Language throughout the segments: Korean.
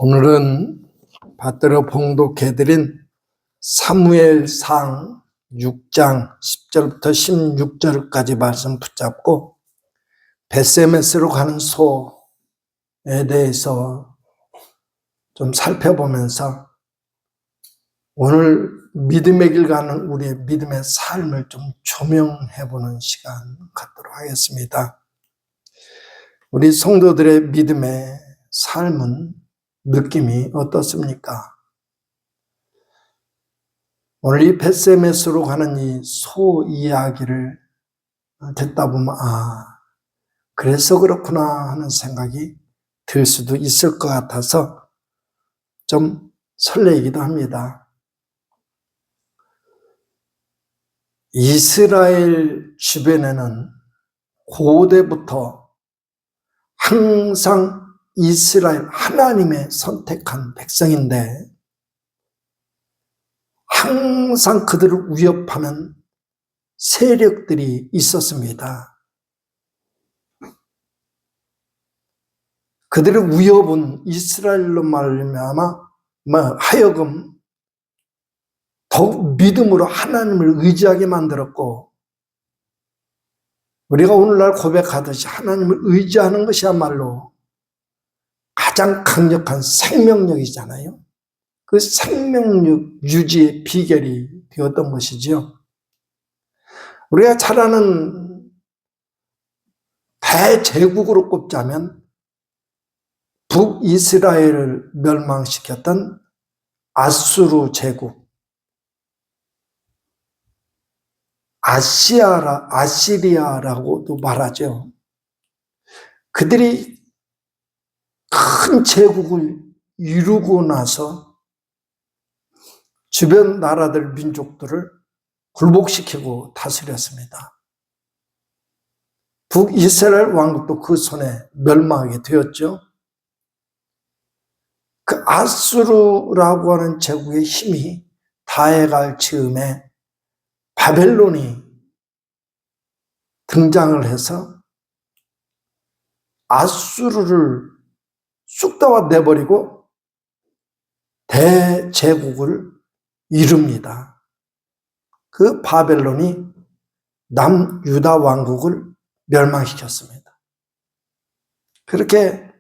오늘은 받들어 봉독해드린 사무엘상 6장 10절부터 16절까지 말씀 붙잡고 벳세메스로 가는 소에 대해서 좀 살펴보면서 오늘 믿음의 길 가는 우리의 믿음의 삶을 좀 조명해보는 시간 갖도록 하겠습니다. 우리 성도들의 믿음의 삶은 느낌이 어떻습니까? 오늘 이 벳세메스로 가는 이 소 이야기를 듣다 보면 그래서 그렇구나 하는 생각이 들 수도 있을 것 같아서 좀 설레이기도 합니다. 이스라엘 주변에는 고대부터 항상 이스라엘 하나님의 선택한 백성인데 항상 그들을 위협하는 세력들이 있었습니다. 그들의 위협은 이스라엘로 말미암아 하여금 더욱 믿음으로 하나님을 의지하게 만들었고, 우리가 오늘날 고백하듯이 하나님을 의지하는 것이야말로 가장 강력한 생명력이잖아요. 그 생명력 유지의 비결이 되었던 것이죠. 우리가 잘 아는 대제국으로 꼽자면 북이스라엘을 멸망시켰던 아수르 제국, 아시리아라고도 말하죠. 그들이 큰 제국을 이루고 나서 주변 나라들, 민족들을 굴복시키고 다스렸습니다. 북이스라엘 왕국도 그 손에 멸망하게 되었죠. 그 아수르라고 하는 제국의 힘이 다해갈 즈음에 바벨론이 등장을 해서 아수르를 쑥 내버리고 대제국을 이룹니다. 그 바벨론이 남유다 왕국을 멸망시켰습니다. 그렇게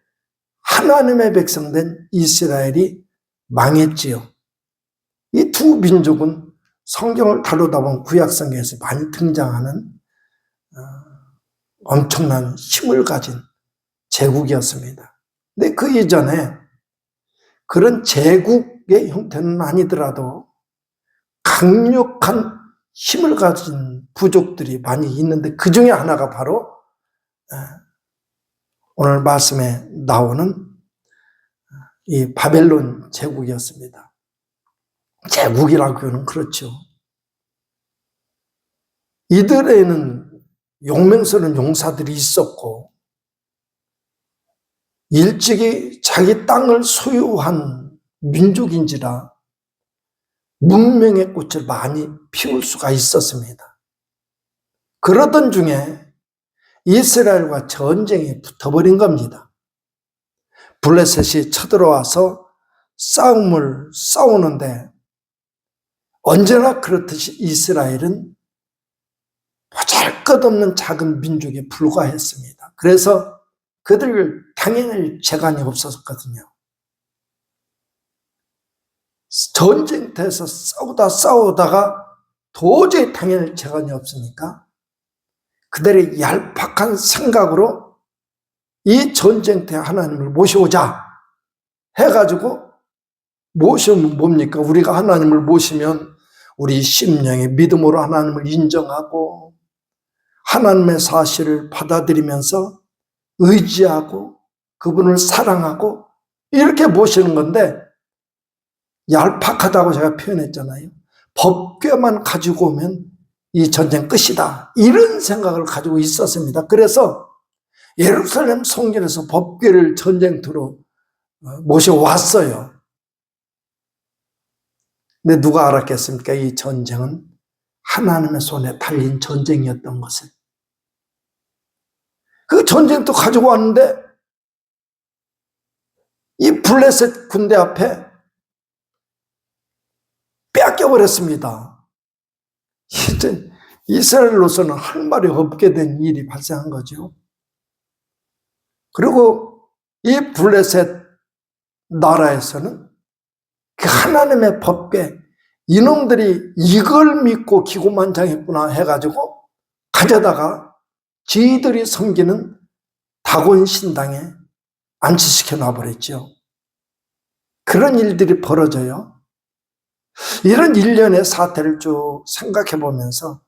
하나님의 백성된 이스라엘이 망했지요. 이 두 민족은 성경을 다루다 보면 구약성경에서 많이 등장하는 엄청난 힘을 가진 제국이었습니다. 근데 그 이전에 그런 제국의 형태는 아니더라도 강력한 힘을 가진 부족들이 많이 있는데 그 중에 하나가 바로 오늘 말씀에 나오는 이 바벨론 제국이었습니다. 제국이라고는 그렇죠. 이들에는 용맹스러운 용사들이 있었고 일찍이 자기 땅을 소유한 민족인지라 문명의 꽃을 많이 피울 수가 있었습니다. 그러던 중에 이스라엘과 전쟁이 붙어버린 겁니다. 블레셋이 쳐들어와서 싸움을 싸우는데 언제나 그렇듯이 이스라엘은 보잘것없는 작은 민족에 불과했습니다. 그래서 그들을 당연히 재간이 없었거든요. 전쟁터에서 싸우다가 도저히 당연히 재간이 없으니까 그들의 얄팍한 생각으로 이 전쟁터에 하나님을 모셔오자 해가지고 모시면 뭡니까? 우리가 하나님을 모시면 우리 심령의 믿음으로 하나님을 인정하고 하나님의 사실을 받아들이면서 의지하고 그분을 사랑하고 이렇게 모시는 건데 얄팍하다고 제가 표현했잖아요. 법궤만 가지고 오면 이 전쟁 끝이다. 이런 생각을 가지고 있었습니다. 그래서 예루살렘 성전에서 법궤를 전쟁터로 모셔왔어요. 근데 누가 알았겠습니까? 이 전쟁은 하나님의 손에 달린 전쟁이었던 것을. 그 전쟁터 가지고 왔는데 이 블레셋 군대 앞에 빼앗겨버렸습니다. 이제 이스라엘로서는 할 말이 없게 된 일이 발생한 거죠. 그리고 이 블레셋 나라에서는 그 하나님의 법궤, 이놈들이 이걸 믿고 기고만장했구나 해가지고 가져다가 지들이 섬기는 다곤 신당에 안치시켜 놔버렸죠. 그런 일들이 벌어져요. 이런 일련의 사태를 쭉 생각해 보면서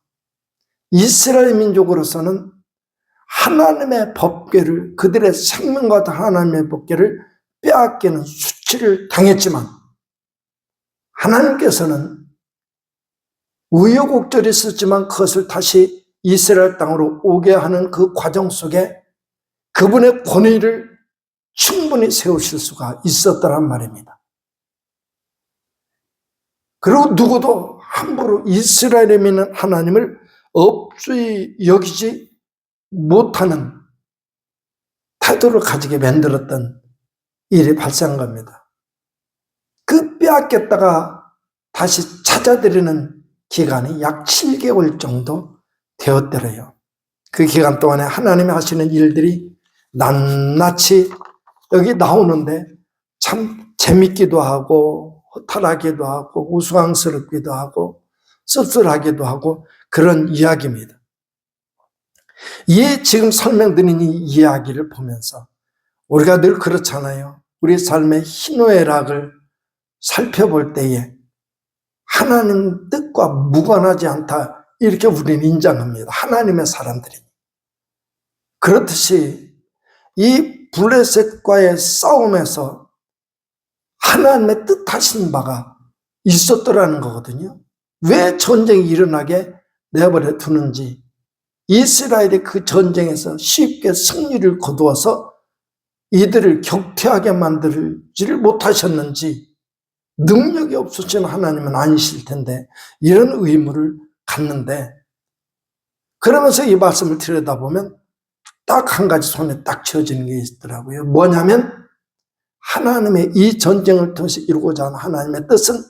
이스라엘 민족으로서는 하나님의 법궤를, 그들의 생명과 같은 하나님의 법궤를 빼앗기는 수치를 당했지만 하나님께서는 우여곡절이 있었지만 그것을 다시 이스라엘 땅으로 오게 하는 그 과정 속에 그분의 권위를 충분히 세우실 수가 있었더란 말입니다. 그리고 누구도 함부로 이스라엘에 믿는 하나님을 업주히 여기지 못하는 태도를 가지게 만들었던 일이 발생한 겁니다. 그 빼앗겼다가 다시 찾아들이는 기간이 약 7개월 정도 되었더래요. 그 기간 동안에 하나님이 하시는 일들이 낱낱이 여기 나오는데 참 재밌기도 하고 허탈하기도 하고 우스꽝스럽기도 하고 씁쓸하기도 하고 그런 이야기입니다. 이 지금 설명드린 이 이야기를 보면서 우리가 늘 그렇잖아요. 우리 삶의 희노애락을 살펴볼 때에 하나님 뜻과 무관하지 않다 이렇게 우리는 인정합니다. 하나님의 사람들이. 그렇듯이 이 블레셋과의 싸움에서 하나님의 뜻하신 바가 있었더라는 거거든요. 왜 전쟁이 일어나게 내버려 두는지, 이스라엘이 그 전쟁에서 쉽게 승리를 거두어서 이들을 격퇴하게 만들지를 못하셨는지, 능력이 없으신 하나님은 아니실 텐데 이런 의무를 갖는데, 그러면서 이 말씀을 들여다보면 딱 한 가지 손에 딱 쥐어지는 게 있더라고요. 뭐냐면 하나님의 이 전쟁을 통해서 이루고자 하는 하나님의 뜻은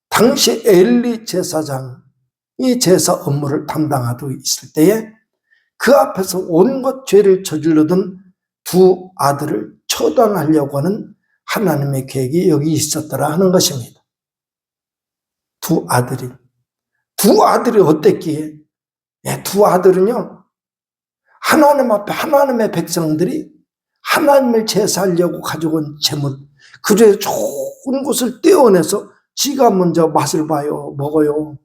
당시 엘리 제사장이 제사 업무를 담당하고 있을 때에 그 앞에서 온갖 죄를 저질러둔 두 아들을 처단하려고 하는 하나님의 계획이 여기 있었더라 하는 것입니다. 두 아들이 어땠기에? 두 아들은요, 하나님 앞에 하나님의 백성들이 하나님을 제사하려고 가져온 재물, 그 중에 좋은 것을 떼어내서 지가 먼저 맛을 봐요, 먹어요.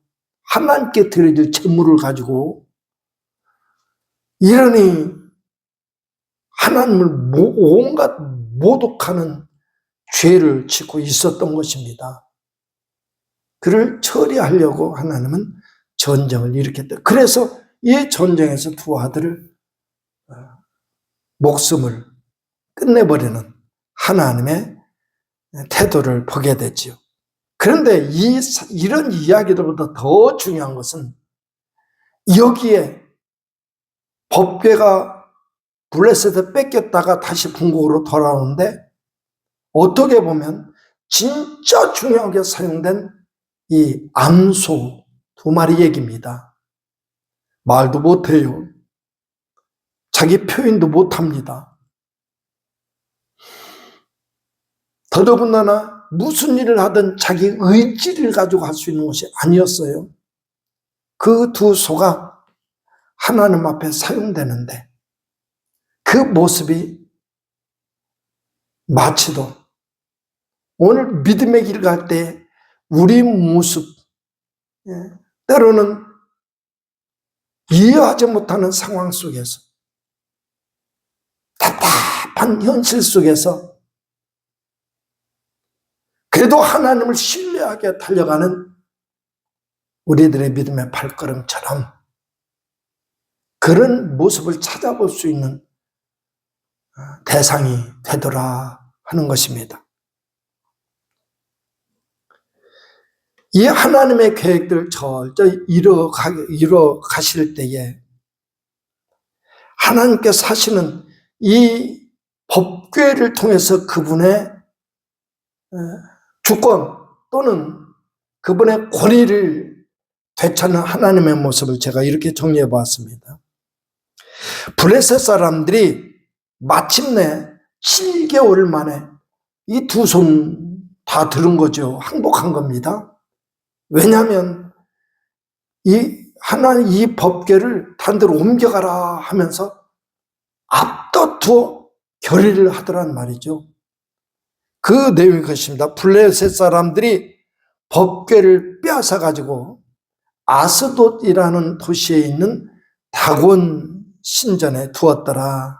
하나님께 드려질 재물을 가지고, 이러니 하나님을 온갖 모독하는 죄를 짓고 있었던 것입니다. 그를 처리하려고 하나님은 전쟁을 일으켰다. 그래서 이 전쟁에서 두 아들을 목숨을 끝내버리는 하나님의 태도를 보게 되지요. 그런데 이런 이야기들보다 더 중요한 것은 여기에 법궤가 블레셋에 뺏겼다가 다시 궁극으로 돌아오는데 어떻게 보면 진짜 중요하게 사용된 이 암소 두 마리 얘기입니다. 말도 못해요. 자기 표현도 못합니다. 더더군다나 무슨 일을 하든 자기 의지를 가지고 할 수 있는 것이 아니었어요. 그 두 소가 하나님 앞에 사용되는데 그 모습이 마치도 오늘 믿음의 길 갈 때 우리 모습, 때로는 이해하지 못하는 상황 속에서, 답답한 현실 속에서 그래도 하나님을 신뢰하게 달려가는 우리들의 믿음의 발걸음처럼 그런 모습을 찾아볼 수 있는 대상이 되더라 하는 것입니다. 이 하나님의 계획들 철저히 이뤄 가실 때에 하나님께서 하시는 이 법궤를 통해서 그분의 주권 또는 그분의 권위를 되찾는 하나님의 모습을 제가 이렇게 정리해 보았습니다. 블레셋 사람들이 마침내 7개월 만에 이 두 손 다 들은 거죠. 항복한 겁니다. 왜냐하면 하나님 이 법궤를 다른 데로 옮겨가라 하면서 앞다투어 결의를 하더란 말이죠. 그 내용이 것입니다. 블레셋 사람들이 법궤를 빼앗아 가지고 아스돗이라는 도시에 있는 다곤 신전에 두었더라.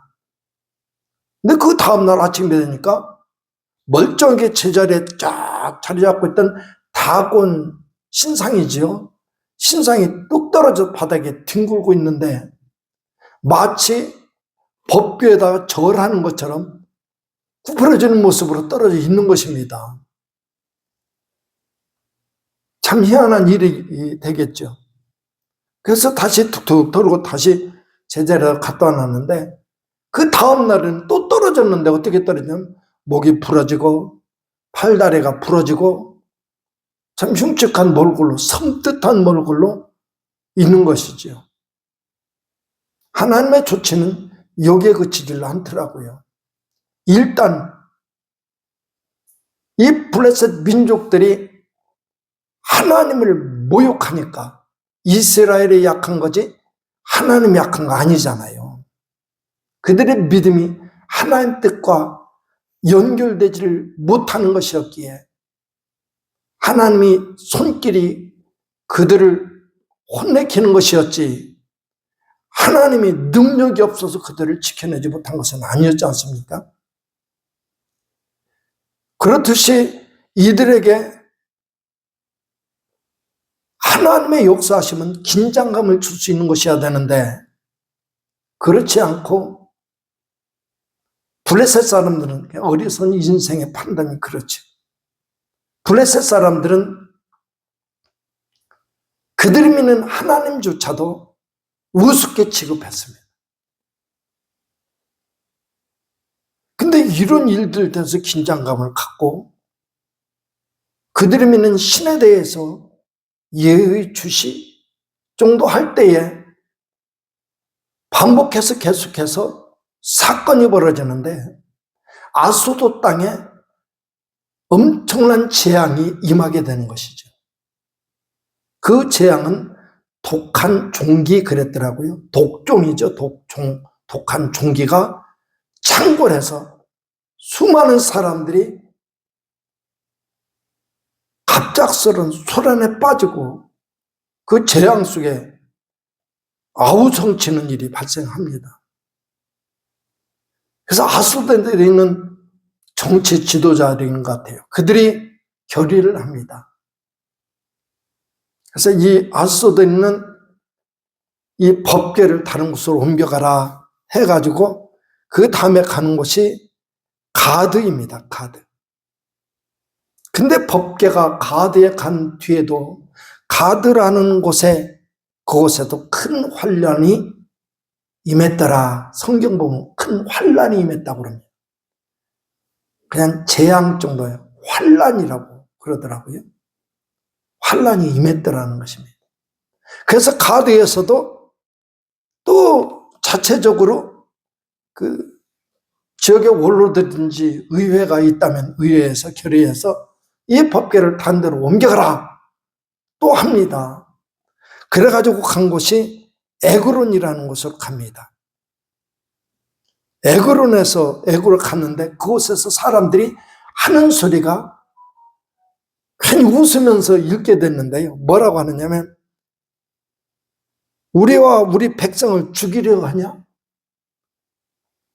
근데 그 다음날 아침에 되니까 멀쩡하게 제자리에 쫙 자리 잡고 있던 다곤 신상이지요. 신상이 뚝 떨어져 바닥에 뒹굴고 있는데 마치 법궤에다가 절하는 것처럼 구부러지는 모습으로 떨어져 있는 것입니다. 참 희한한 일이 되겠죠. 그래서 다시 툭툭 돌고 다시 제자리에 갖다 놨는데 그 다음 날은 또 떨어졌는데 어떻게 떨어지냐면 목이 부러지고 팔다리가 부러지고 참 흉측한 몰골로 섬뜩한 몰골로 있는 것이지요. 하나님의 조치는 여기에 그치질 않더라고요. 일단 이 블레셋 민족들이 하나님을 모욕하니까 이스라엘이 약한 거지 하나님이 약한 거 아니잖아요. 그들의 믿음이 하나님 뜻과 연결되지를 못하는 것이었기에 하나님이 손길이 그들을 혼내키는 것이었지 하나님이 능력이 없어서 그들을 지켜내지 못한 것은 아니었지 않습니까? 그렇듯이 이들에게 하나님의 역사하심은 긴장감을 줄 수 있는 것이어야 되는데 그렇지 않고 블레셋 사람들은 어리석은 인생의 판단이 그렇죠. 블레셋 사람들은 그들이 믿는 하나님조차도 우습게 취급했습니다. 근데 이런 일들 대해서 긴장감을 갖고 그들이 믿는 신에 대해서 예의 주시 정도 할 때에 반복해서 계속해서 사건이 벌어지는데 아소도 땅에 엄청난 재앙이 임하게 되는 것이죠. 그 재앙은 독한 종기 그랬더라고요. 독종이죠. 독한 종기가 창궐해서 수많은 사람들이 갑작스러운 소란에 빠지고 그 재앙 속에 아우성치는 일이 발생합니다. 그래서 아소도에 있는 정치 지도자들인 것 같아요. 그들이 결의를 합니다. 그래서 이 아소도에 있는 이 법궤를 다른 곳으로 옮겨가라 해가지고 그 다음에 가는 곳이 가드입니다. 가드. 근데 법궤가 가드에 간 뒤에도 가드라는 그곳에도 큰 환란이 임했더라. 성경 보면 큰 환란이 임했다고 그럽니다. 그냥 재앙 정도예요. 환란이라고 그러더라고요. 환란이 임했더라는 것입니다. 그래서 가드에서도 또 자체적으로 그 지역의 원로들든지 의회가 있다면 의회에서 결의해서 이 법궤를 다른 데로 옮겨가라 또 합니다. 그래가지고 간 곳이 에그론이라는 곳으로 갑니다. 에그론을 갔는데 그곳에서 사람들이 하는 소리가 괜히 웃으면서 읽게 됐는데요. 뭐라고 하느냐면 우리와 우리 백성을 죽이려 하냐?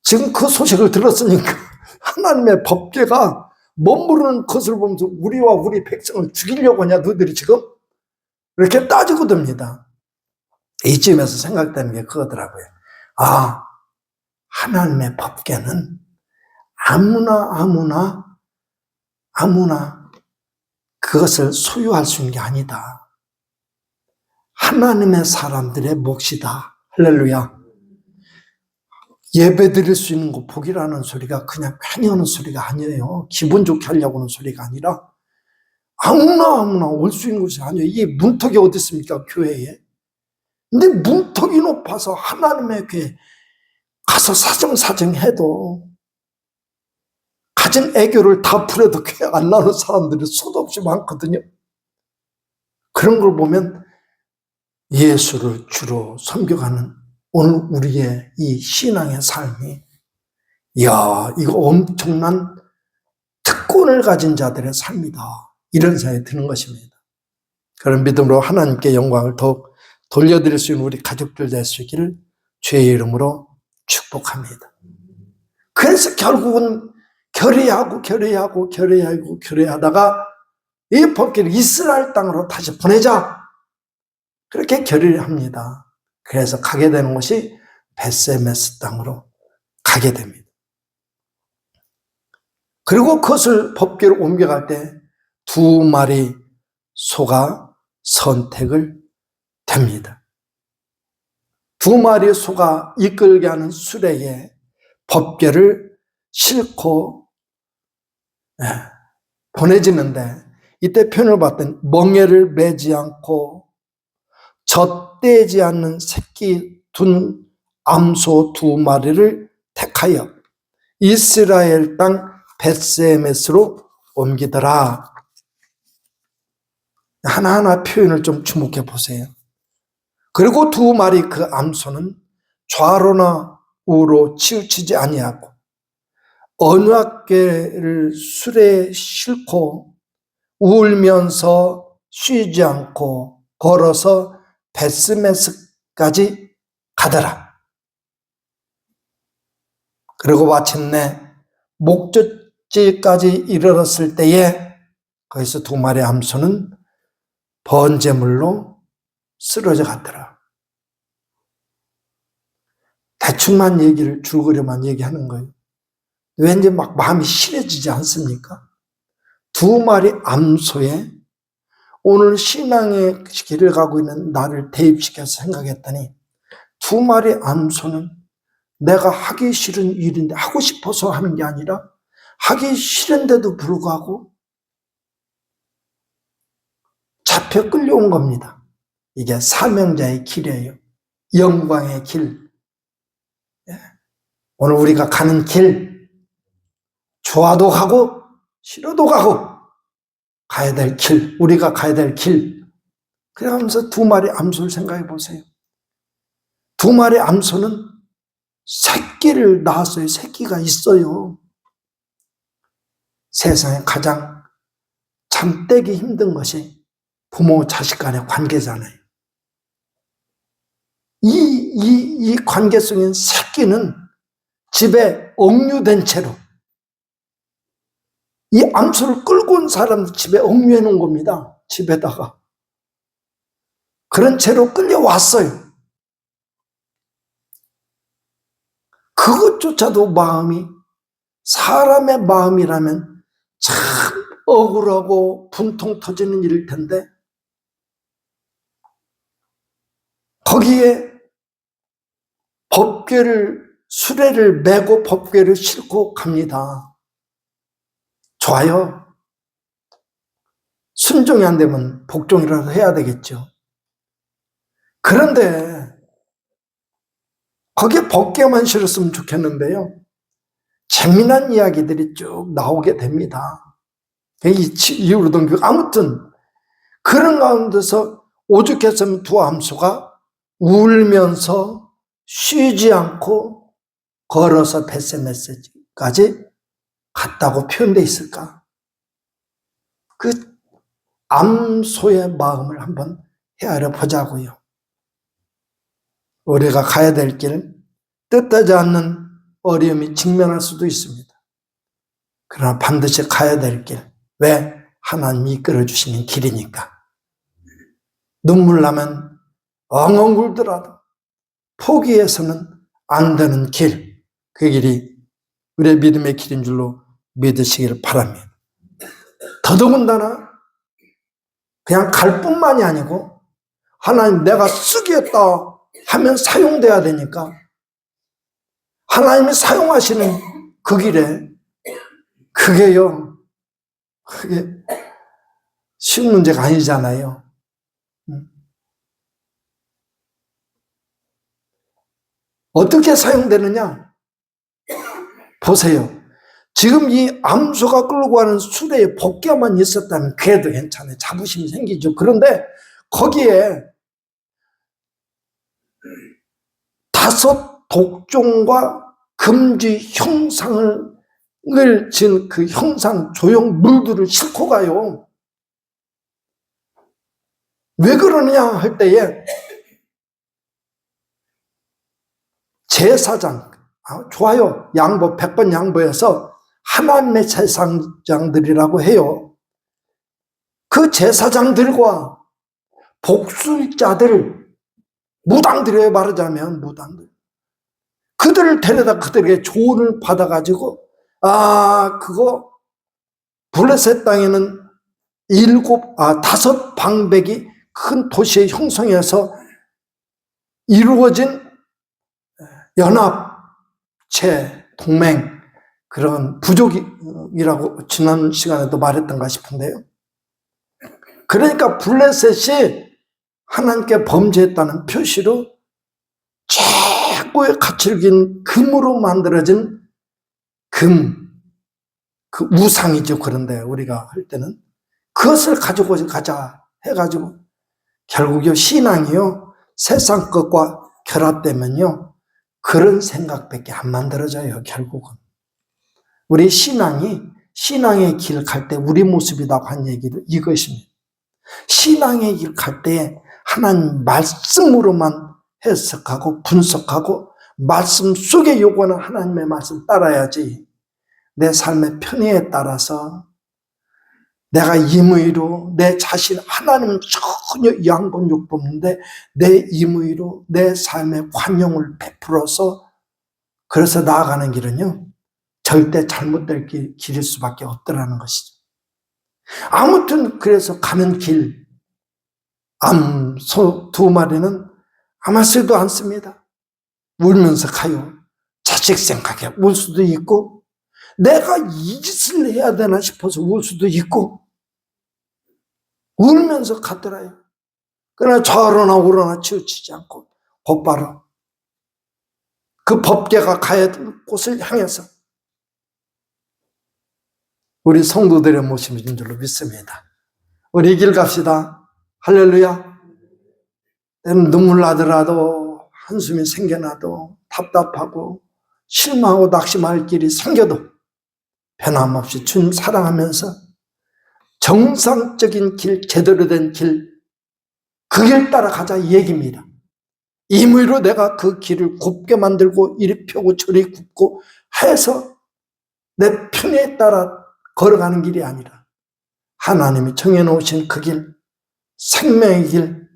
지금 그 소식을 들었으니까 하나님의 법궤가 머무르는 것을 보면서 우리와 우리 백성을 죽이려고 하냐 너희들이 지금? 이렇게 따지고 듭니다. 이쯤에서 생각되는 게 그거더라고요. 아, 하나님의 법궤는 아무나 그것을 소유할 수 있는 게 아니다. 하나님의 사람들의 몫이다. 할렐루야. 예배 드릴 수 있는 거 복이라는 소리가 그냥 괜히 하는 소리가 아니에요. 기분 좋게 하려고 하는 소리가 아니라 아무나 올 수 있는 곳이 아니에요. 이게 문턱이 어디 있습니까, 교회에? 근데 문턱이 높아서 하나님의 교회 가서 사정사정해도 가진 애교를 다 부려도 교회 안 나오는 사람들이 수도 없이 많거든요. 그런 걸 보면 예수를 주로 섬겨가는 오늘 우리의 이 신앙의 삶이, 이야, 이거 엄청난 특권을 가진 자들의 삶이다, 이런 생각이 드는 것입니다. 그런 믿음으로 하나님께 영광을 더욱 돌려드릴 수 있는 우리 가족들 될 수 있기를 주의 이름으로 축복합니다. 그래서 결국은 결의하다가 이 법궤를 이스라엘 땅으로 다시 보내자, 그렇게 결의를 합니다. 그래서 가게 되는 곳이 벳세메스 땅으로 가게 됩니다. 그리고 그것을 법궤로 옮겨갈 때 2마리 소가 선택을 됩니다. 2마리 소가 이끌게 하는 수레에 법궤를 싣고 보내지는데, 이때 표현을 봤더니 멍에를 매지 않고 젖대지 않는 새끼 둔 암소 2마리를 택하여 이스라엘 땅 벳세메스로 옮기더라. 하나하나 표현을 좀 주목해 보세요. 그리고 2마리 그 암소는 좌로나 우로 치우치지 아니하고 언약궤를 수레에 싣고 울면서 쉬지 않고 걸어서 벳세메스까지 가더라. 그리고 마침내 목적지까지 이르렀을 때에 거기서 2마리 암소는 번제물로 쓰러져 갔더라. 대충만 얘기를 줄거리만 얘기하는 거예요. 왠지 막 마음이 실해지지 않습니까? 2마리 암소에 오늘 신앙의 길을 가고 있는 나를 대입시켜서 생각했더니 2마리 암소는 내가 하기 싫은 일인데 하고 싶어서 하는 게 아니라 하기 싫은데도 불구하고 잡혀 끌려온 겁니다. 이게 사명자의 길이에요. 영광의 길. 오늘 우리가 가는 길, 좋아도 가고 싫어도 가고 가야 될 길, 우리가 가야 될 길. 그러면서 2마리 암소를 생각해 보세요. 2마리 암소는 새끼를 낳았어요. 새끼가 있어요. 세상에 가장 잠떼기 힘든 것이 부모 자식 간의 관계잖아요. 이 관계 속에 새끼는 집에 억류된 채로, 이 암소를 끌고 온 사람도 집에 억류해 놓은 겁니다. 집에다가. 그런 채로 끌려왔어요. 그것조차도 마음이, 사람의 마음이라면 참 억울하고 분통 터지는 일일 텐데, 거기에 법궤를, 수레를 메고 법궤를 싣고 갑니다. 좋아요. 순종이 안 되면 복종이라도 해야 되겠죠. 그런데 거기에 법궤만 실었으면 좋겠는데요. 재미난 이야기들이 쭉 나오게 됩니다. 이후로도 아무튼 그런 가운데서 오죽했으면 2 암소가 울면서 쉬지 않고 걸어서 벳세메스까지 갔다고 표현되어 있을까? 그 암소의 마음을 한번 헤아려 보자고요. 우리가 가야 될 길, 뜻하지 않는 어려움이 직면할 수도 있습니다. 그러나 반드시 가야 될 길. 왜? 하나님이 이끌어주시는 길이니까. 눈물 나면 엉엉 울더라도 포기해서는 안 되는 길, 그 길이 우리의 믿음의 길인 줄로 믿으시기를 바랍니다. 더더군다나 그냥 갈 뿐만이 아니고 하나님 내가 쓰겠다 하면 사용돼야 되니까 하나님이 사용하시는 그 길에 그게요, 그게 쉬운 문제가 아니잖아요. 어떻게 사용되느냐? 보세요. 지금 이 암소가 끌고 가는 수레에 복개만 있었다면 그래도 괜찮아요. 자부심이 생기죠. 그런데 거기에 5 독종과 금지 형상을 지은 그 형상 조형물들을 싣고 가요. 왜 그러느냐 할 때에 제사장, 좋아요. 양보, 100번 양보해서 하나님의 제사장들이라고 해요. 그 제사장들과 복술자들, 무당들이에요. 말하자면 무당들. 그들을 데려다 그들에게 조언을 받아가지고 그거 블레셋 땅에는 5 방백이 큰 도시의 형성에서 이루어진 연합체, 동맹, 그런 부족이라고 지난 시간에도 말했던가 싶은데요. 그러니까 블레셋이 하나님께 범죄했다는 표시로 최고의 가치를 긴 금으로 만들어진 그 우상이죠. 그런데 우리가 할 때는 그것을 가지고 가자 해가지고 결국요, 신앙이요, 세상 것과 결합되면요, 그런 생각밖에 안 만들어져요. 결국은 우리 신앙의 길 갈 때 우리 모습이라고 한 얘기도 이것입니다. 신앙의 길 갈 때 하나님 말씀으로만 해석하고 분석하고 말씀 속에 요구하는 하나님의 말씀 따라야지, 내 삶의 편의에 따라서 내가 임의로 내 자신, 하나님은 전혀 양본 욕구 없는데 내 임의로 내 삶에 관용을 베풀어서 그래서 나아가는 길은요, 절대 잘못될 길일 수밖에 없더라는 것이죠. 아무튼 그래서 가는 길, 암소 2마리는 아무 쓰도 않습니다. 울면서 가요. 자식 생각에 울 수도 있고, 내가 이 짓을 해야 되나 싶어서 울 수도 있고, 울면서 가더라요. 그러나 저러나 오러나 치우치지 않고 곧바로 그 법궤가 가야 될 곳을 향해서 우리 성도들의 모습인 줄로 믿습니다. 우리 이 길 갑시다. 할렐루야. 눈물 나더라도, 한숨이 생겨나도, 답답하고 실망하고 낙심할 길이 생겨도 변함없이 주님 사랑하면서 정상적인 길, 제대로 된 길, 그 길 따라가자 이 얘기입니다. 임의로 내가 그 길을 곱게 만들고 이리 펴고 저리 굽고 해서 내 편에 따라 걸어가는 길이 아니라 하나님이 정해놓으신 그 길, 생명의 길,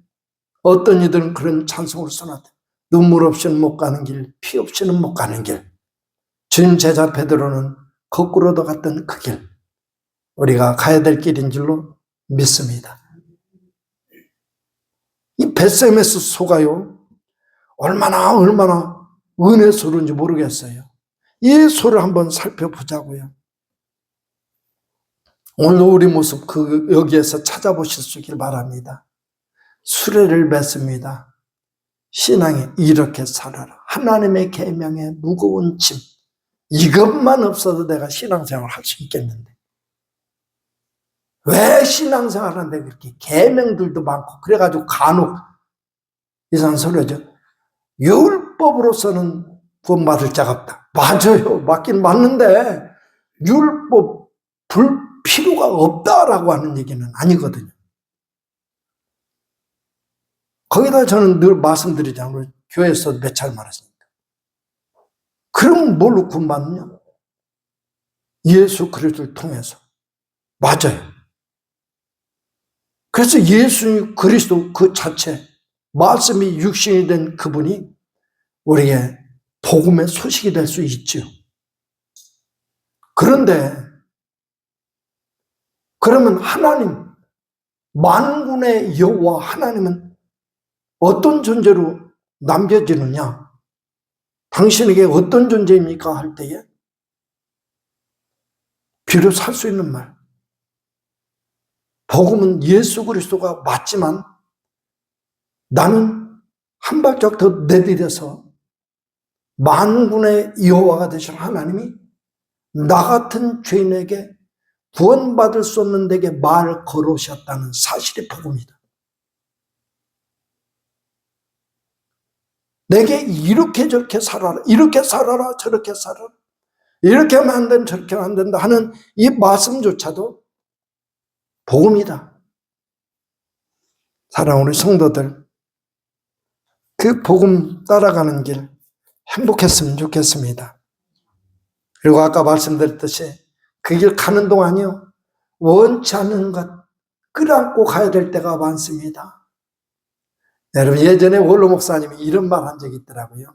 어떤 이들은 그런 찬송을 써놨다. 눈물 없이는 못 가는 길, 피 없이는 못 가는 길. 주님 제자 베드로는 거꾸로도 갔던 그 길, 우리가 가야 될 길인 줄로 믿습니다. 이 벳세메스 소가요, 얼마나 은혜 소리인지 모르겠어요. 이 소를 한번 살펴보자고요. 오늘 우리 모습 여기에서 찾아보실 수 있길 바랍니다. 수레를 맺습니다. 신앙에 이렇게 살아라. 하나님의 계명에 무거운 짐, 이것만 없어도 내가 신앙생활 할 수 있겠는데 왜 신앙생활하는데 그렇게 계명들도 많고 그래가지고 간혹 이상한 소리죠. 율법으로서는 구원받을 자가 없다. 맞아요. 맞긴 맞는데 율법 필요가 없다라고 하는 얘기는 아니거든요. 거기다 저는 늘 말씀드리자면 교회에서 몇 차례 말했습니다. 그럼 뭘로 구원받느냐? 예수 그리스도를 통해서. 맞아요. 그래서 예수 그리스도 그 자체, 말씀이 육신이 된 그분이 우리의 복음의 소식이 될 수 있죠. 그런데 그러면 하나님, 만군의 여호와 하나님은 어떤 존재로 남겨지느냐? 당신에게 어떤 존재입니까? 할 때에 비로소 할 수 있는 말. 복음은 예수 그리스도가 맞지만 나는 한 발짝 더 내디뎌서 만군의 여호와가 되신 하나님이 나 같은 죄인에게 구원받을 수 없는 데게 말 걸으셨다는 사실이 복음이다. 내게 이렇게 저렇게 살아라, 이렇게 살아라, 저렇게 살아라, 이렇게 하면 안 된다, 저렇게 하면 안 된다 하는 이 말씀조차도 복음이다. 사랑하는 우리 성도들, 그 복음 따라가는 길 행복했으면 좋겠습니다. 그리고 아까 말씀드렸듯이 그 길 가는 동안요, 원치 않는 것 끌어안고 가야 될 때가 많습니다. 여러분, 예전에 원로 목사님이 이런 말 한 적이 있더라고요.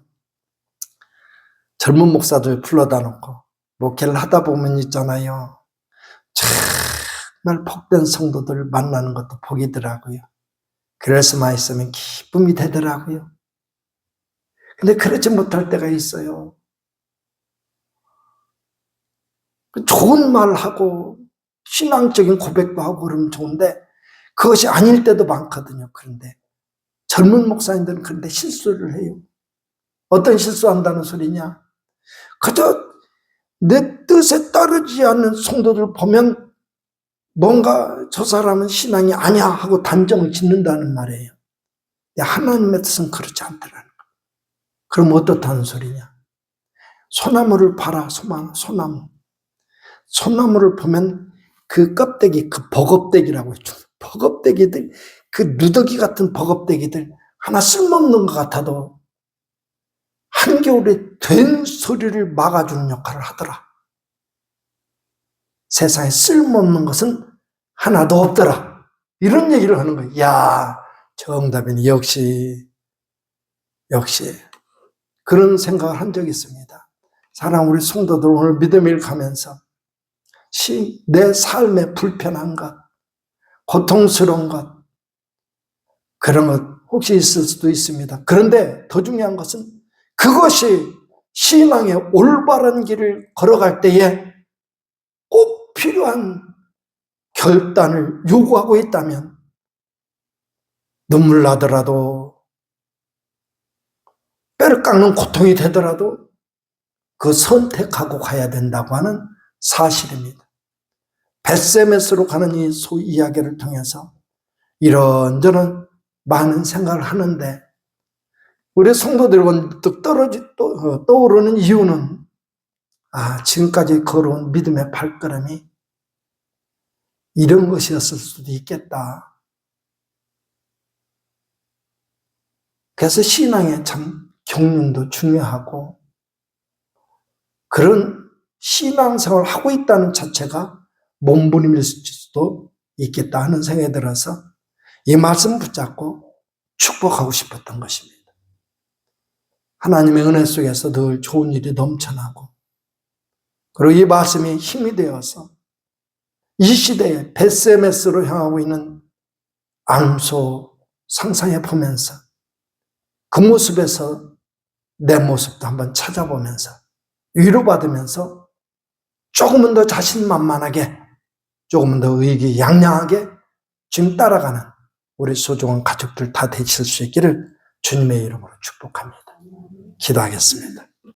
젊은 목사들 불러다 놓고 목회를 하다 보면 있잖아요, 정말 복된 성도들 만나는 것도 복이더라고요. 그럴 수만 있으면 기쁨이 되더라고요. 근데 그렇지 못할 때가 있어요. 좋은 말하고 신앙적인 고백도 하고 그러면 좋은데 그것이 아닐 때도 많거든요. 그런데 젊은 목사님들은 그런데 실수를 해요. 어떤 실수한다는 소리냐? 그저 내 뜻에 따르지 않는 성도들 보면 뭔가 저 사람은 신앙이 아니야 하고 단정을 짓는다는 말이에요. 하나님의 뜻은 그렇지 않더라는 거예요. 그럼 어떻다는 소리냐? 소나무를 봐라. 소나무. 소나무를 보면 그 껍데기, 그 버겁대기라고 했죠. 버겁대기들, 그 누더기 같은 버겁대기들 하나 쓸모없는 것 같아도 한겨울에 된 소리를 막아주는 역할을 하더라. 세상에 쓸모없는 것은 하나도 없더라. 이런 얘기를 하는 거예요. 야, 정답이네. 역시 그런 생각을 한 적이 있습니다. 사랑 우리 성도들 오늘 믿음을 가면서 내 삶의 불편한 것, 고통스러운 것, 그런 것 혹시 있을 수도 있습니다. 그런데 더 중요한 것은 그것이 신앙의 올바른 길을 걸어갈 때에 꼭 필요한 결단을 요구하고 있다면 눈물 나더라도 뼈를 깎는 고통이 되더라도 그 선택하고 가야 된다고 하는 사실입니다. 벳세메스로 가는 이 이야기를 통해서 이런저런 많은 생각을 하는데 우리 성도들이 번뜩 떠오르는 이유는 지금까지 걸어온 믿음의 발걸음이 이런 것이었을 수도 있겠다. 그래서 신앙의 참 경륜도 중요하고 그런 신앙생활을 하고 있다는 자체가 몸부림일 수도 있겠다 하는 생각이 들어서 이 말씀 붙잡고 축복하고 싶었던 것입니다. 하나님의 은혜 속에서 늘 좋은 일이 넘쳐나고 그리고 이 말씀이 힘이 되어서 이 시대에 벳세메스로 향하고 있는 암소 상상해 보면서 그 모습에서 내 모습도 한번 찾아보면서 위로받으면서 조금은 더 자신만만하게 조금은 더 의기양양하게 지금 따라가는 우리 소중한 가족들 다 되실 수 있기를 주님의 이름으로 축복합니다. 기도하겠습니다.